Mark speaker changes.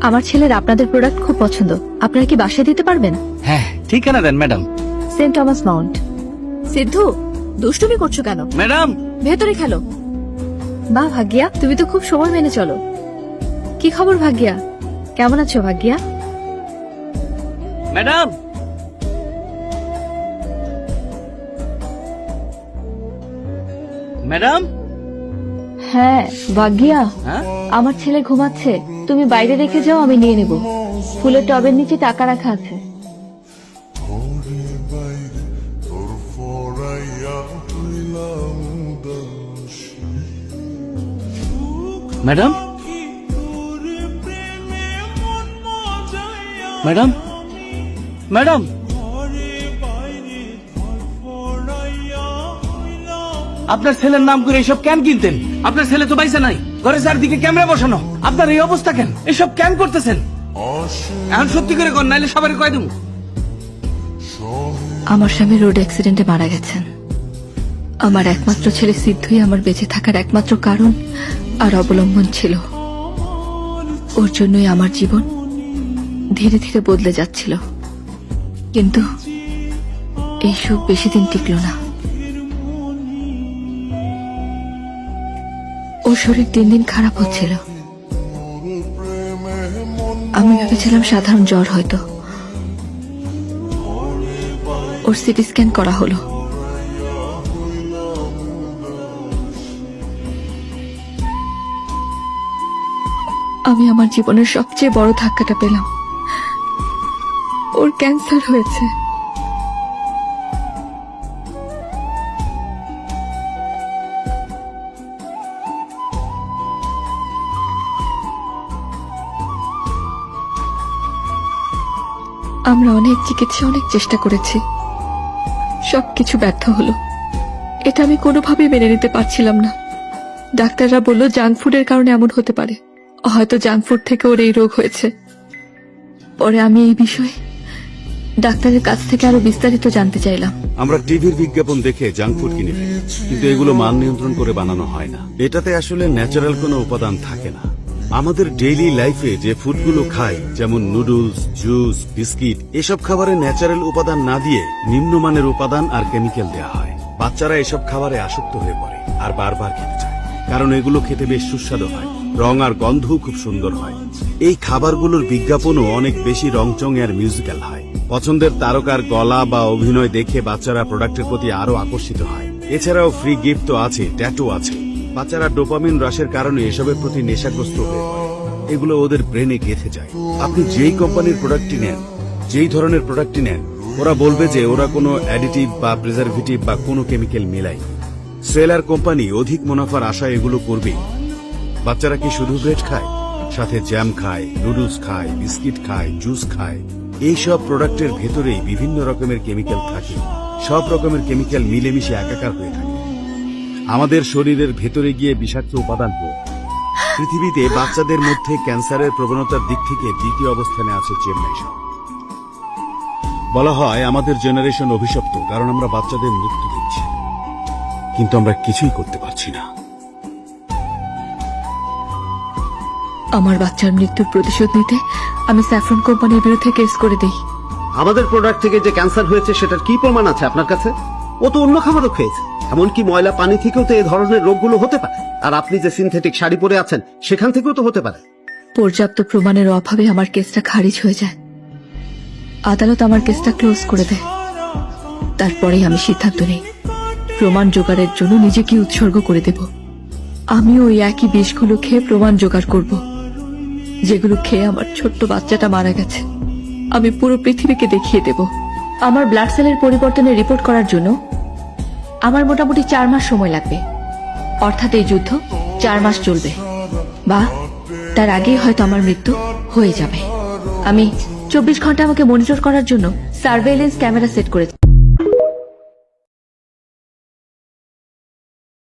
Speaker 1: আমার ছেলের আপনাদের প্রোডাক্ট খুব পছন্দ। আপনারা কি বাসায় দিতে পারবেন?
Speaker 2: হ্যাঁ, ঠিকানা দেন ম্যাডাম।
Speaker 1: সেন্ট টমাস মাউন্ট। সিদ্ধু, দুষ্টুমি করছো কেন?
Speaker 2: ম্যাডাম,
Speaker 1: ভেতরে খেলো। বাহ ভাগ্যা, তুমি তো খুব সময় মেনে চলো। কি খবর ভাগ্যা? কেমন আছো ভাগ্যা?
Speaker 2: Madam, madam.
Speaker 1: হ্যাঁ ভাগ্যা,
Speaker 2: হ্যাঁ,
Speaker 1: আমার ছেলে ঘুমাচ্ছে, তুমি বাইরে রেখে যাও, আমি নিয়ে নেব। ফুলের টবের নিচে টাকা রাখা আছে।
Speaker 2: Madam, madam, madam. আপনার ছেলের নাম করে এসব কেন কিনতেন? আপনার ছেলে তো বাইসা নাই, ঘরে চারদিকে ক্যামেরা বসানো। আপনার এই অবস্থা কেন? এসব কেন করতেছেন? এখন সত্যি করে কর, নাইলে সবাই কয় দেবো।
Speaker 1: আমার স্বামী রোড অ্যাক্সিডেন্টে মারা গেছেন। আমার একমাত্র ছেলে সিদ্ধুই আমার বেঁচে থাকার একমাত্র কারণ আর অবলম্বন ছিল। ওর জন্যই আমার জীবন ধীরে ধীরে বদলে যাচ্ছিল, কিন্তু এই সুখ বেশি দিন টিকল না। ওর শরীর দিন দিন খারাপ হচ্ছিল। আমি ভেবেছিলাম সাধারণ জ্বর হয়তো। ওর সিটি স্ক্যান করা হলো। আমি আমার জীবনের সবচেয়ে বড় ধাক্কাটা পেলাম। ওর ক্যান্সার হয়েছে। আমরা অনেক চিকিৎসা, অনেক চেষ্টা করেছি, সবকিছু ব্যর্থ হলো। এটা আমি কোনোভাবেই মেনে নিতে পারছিলাম না। ডাক্তাররা বলল জাঙ্ক ফুডের কারণে এমন হতে পারে, হয়তো জাঙ্ক ফুড থেকে ওর এই রোগ হয়েছে। পরে আমি এই বিষয়ে ডাক্তারের কাছ থেকে আরো বিস্তারিত জানতে চাইলাম।
Speaker 3: আমরা টিভির বিজ্ঞাপন দেখে জাঙ্ক ফুড কিনে ফেলি, কিন্তু এগুলো মান নিয়ন্ত্রণ করে বানানো হয় না। এটাতে আসলে ন্যাচারাল কোনো উপাদান থাকে না। আমাদের ডেইলি লাইফে যে ফুডগুলো খাই, যেমন নুডলস, জুস, বিস্কিট, এসব খাবারে ন্যাচারাল উপাদান না দিয়ে নিম্নমানের উপাদান আর কেমিক্যাল দেওয়া হয়। বাচ্চারা এসব খাবারে আসক্ত হয়ে পড়ে আর বারবার খেতে চায়, কারণ এগুলো খেতে বেশ সুস্বাদু হয়, রং আর গন্ধও খুব সুন্দর হয়। এই খাবারগুলোর বিজ্ঞাপনও অনেক বেশি রংচং আর মিউজিক্যাল হয়। পছন্দের তারকার গলা বা অভিনয় দেখে বাচ্চারা প্রোডাক্টের প্রতি আরো আকর্ষিত হয়। এছাড়াও ফ্রি গিফট তো আছে, ট্যাটু আছে। বাচ্চারা ডোপামিন রাশের কারণে এসবের প্রতি নেশাগ্রস্ত হয়ে পড়ে। এগুলো ওদের ব্রেনে গেঁথে যায়। আপনি যেই কোম্পানির প্রোডাক্টই নেন, যেই ধরনের প্রোডাক্টই নেন, ওরা বলবে যে ওরা কোনো অ্যাডিটিভ বা প্রিজারভেটিভ বা কোনো কেমিক্যাল মেলায়। সেলার কোম্পানি অধিক মুনাফার আশায় এগুলো করবেই। বাচ্চারা কি শুধু ব্রেড খায়? সাথে জ্যাম খায়, নুডলস খায়, বিস্কিট খায়, জুস খায়। এই সব প্রোডাক্টের ভেতরেই বিভিন্ন রকমের কেমিক্যাল থাকে। সব রকমের কেমিক্যাল মিলেমিশে একাকার হয়ে থাকে, আমাদের শরীরের ভেতরে গিয়ে বিষাক্ত উপাদান হয়। পৃথিবীতে বাচ্চাদের মধ্যে ক্যান্সারের প্রবণতার দিক থেকে দ্বিতীয় অবস্থানে আছে চেন্নাই শহর। বলা হয় আমাদের জেনারেশন অভিশপ্ত, কারণ আমরা বাচ্চাদের মৃত্যু দিচ্ছি, কিন্তু আমরা কিছুই করতে পারছি না।
Speaker 1: আমার বাচ্চার মৃত্যুর প্রতিশোধ নিতে আমি স্যাফরন কোম্পানির বিরুদ্ধে কেস করে দিই।
Speaker 4: আমাদের প্রোডাক্ট থেকে যে ক্যান্সার হয়েছে সেটার কি প্রমাণ আছে আপনার কাছে? ও তো অন্য খাবারও খেয়েছে, এমনকি ময়লা পানি থেকেও তো এই ধরনের রোগগুলো হতে পারে। আর আপনি যে সিনথেটিক শাড়ি পরে আছেন সেখান থেকেও তো হতে পারে।
Speaker 1: পর্যাপ্ত প্রমাণের অভাবে আমার কেসটা খারিজ হয়ে যায়। আদালত আমার কেসটা ক্লোজ করে দেয়। তারপরেই আমি সিদ্ধান্ত নিই প্রমাণ জোগাড়ের জন্য নিজেকে উৎসর্গ করে দেব। আমি ওই একই বিষগুলো খেয়ে প্রমাণ জোগাড় করব, যেগুলো খেয়ে আমার ছোট্ট বাচ্চাটা মারা গেছে। আমি পুরো পৃথিবীকে দেখিয়ে দেব। আমার ব্লাড সেলের পরিবর্তনের রিপোর্ট করার জন্য আমার মোটামুটি 4 মাস সময় লাগবে। অর্থাৎ এই যুদ্ধ 4 মাস চলবে, বা তার আগেই হয়তো আমার মৃত্যু হয়ে যাবে। আমি 24 ঘন্টা আমাকে মনিটর করার জন্য সার্ভেইলেন্স ক্যামেরা সেট করেছি।